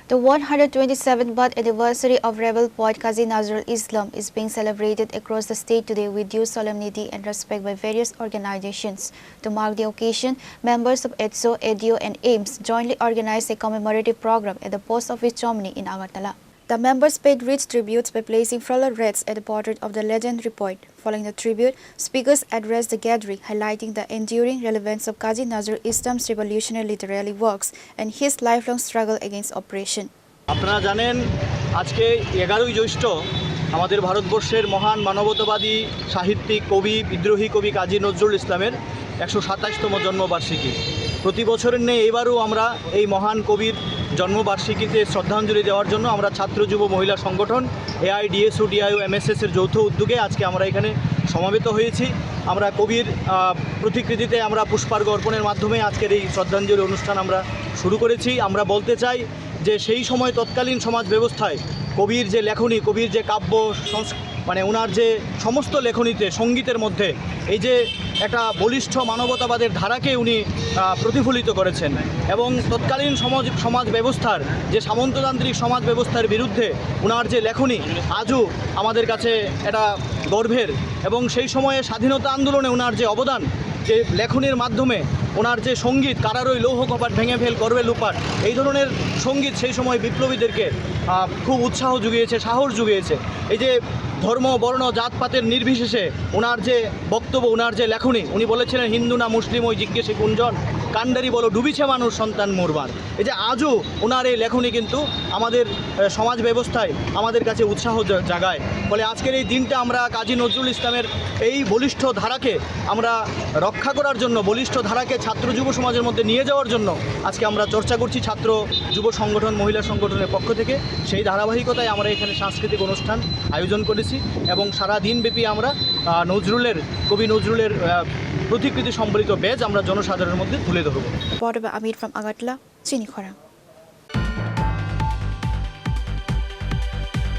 The 127th birth anniversary of rebel poet Qazi Nazrul Islam is being celebrated across the state today with due solemnity and respect by various organizations. To mark the occasion, members of EDSO, EDIO and AIMS jointly organized a commemorative program at the Post Office Chomni in Agartala. The members paid rich tributes by placing floral wreaths at the portrait of the legendary poet. Following the tribute, speakers addressed the gathering, highlighting the enduring relevance of Qazi Nazrul Islam's revolutionary literary works and his lifelong struggle against oppression. আপনারা জানেন আজকে 11ই জ্যৈষ্ঠ আমাদের ভারতবর্ষের মহান মানবতাবাদী সাহিত্যিক কবি বিদ্রোহী কবি কাজী নজরুল ইসলামের 127তম জন্মবার্ষিকী। প্রতি বছরের নেই এবারও আমরা এই মহান কবির জন্মবার্ষিকীতে শ্রদ্ধাঞ্জলি দেওয়ার জন্য আমরা ছাত্র যুব মহিলা সংগঠন এআইডিএসও ডিআইও এমএসএস এর যৌথ উদ্যোগে আজকে আমরা এখানে সমবেত হয়েছি। আমরা কবির প্রতিকৃতিতে আমরা পুষ্পার্ঘ্য অর্পণের মাধ্যমে আজকের এই শ্রদ্ধাঞ্জলি অনুষ্ঠান আমরা শুরু করেছি। আমরা বলতে চাই যে সেই সময় তৎকালীন সমাজ ব্যবস্থায় কবির যে লেখনী, কবির যে কাব্য মানে ওনার যে সমস্ত লেখনীতে সঙ্গীতের মধ্যে এই যে একটা বলিষ্ঠ মানবতাবাদের ধারাকে উনি প্রতিফলিত করেছেন এবং তৎকালীন সমাজ ব্যবস্থার যে সামন্ততান্ত্রিক সমাজ ব্যবস্থার বিরুদ্ধে ওনার যে লেখনী আজও আমাদের কাছে এটা গর্বের এবং সেই সময়ে স্বাধীনতা আন্দোলনে ওনার যে অবদান, যে লেখনীর মাধ্যমে ওনার যে সঙ্গীত কারারই লৌহ কপাট ভেঙে ফেল করবে লুপাট, এই ধরনের সঙ্গীত সেই সময় বিপ্লবীদেরকে খুব উৎসাহ জুগিয়েছে, সাহস জুগিয়েছে। এই যে ধর্ম বর্ণ জাতপাতের নির্বিশেষে ওনার যে বক্তব্য, ওনার যে লেখনী, উনি বলেছিলেন হিন্দু না মুসলিম ওই জিজ্ঞেসে কুঞ্জন, কান্ডারি বলো ডুবিছে মানুষ সন্তান মোরবার। এই যে আজও ওনার এই লেখনী কিন্তু আমাদের সমাজ ব্যবস্থায় আমাদের কাছে উৎসাহ জাগায়। ফলে আজকের এই দিনটা আমরা কাজী নজরুল ইসলামের এই বলিষ্ঠ ধারাকে আমরা রক্ষা করার জন্য, বলিষ্ঠ ধারাকে ছাত্র যুব সমাজের মধ্যে নিয়ে যাওয়ার জন্য আজকে আমরা চর্চা করছি ছাত্র যুব সংগঠন মহিলা সংগঠনের পক্ষ থেকে। সেই ধারাবাহিকতায় আমরা এখানে সাংস্কৃতিক অনুষ্ঠান আয়োজন করেছি এবং সারা দিনব্যাপী আমরা কবি নজরুলের প্রতিকৃতি সম্বলিত ব্যাজ আমরা জনসাধারণের মধ্যে তুলে ধরব। Reported by Amir from Agartala, Chini Khora.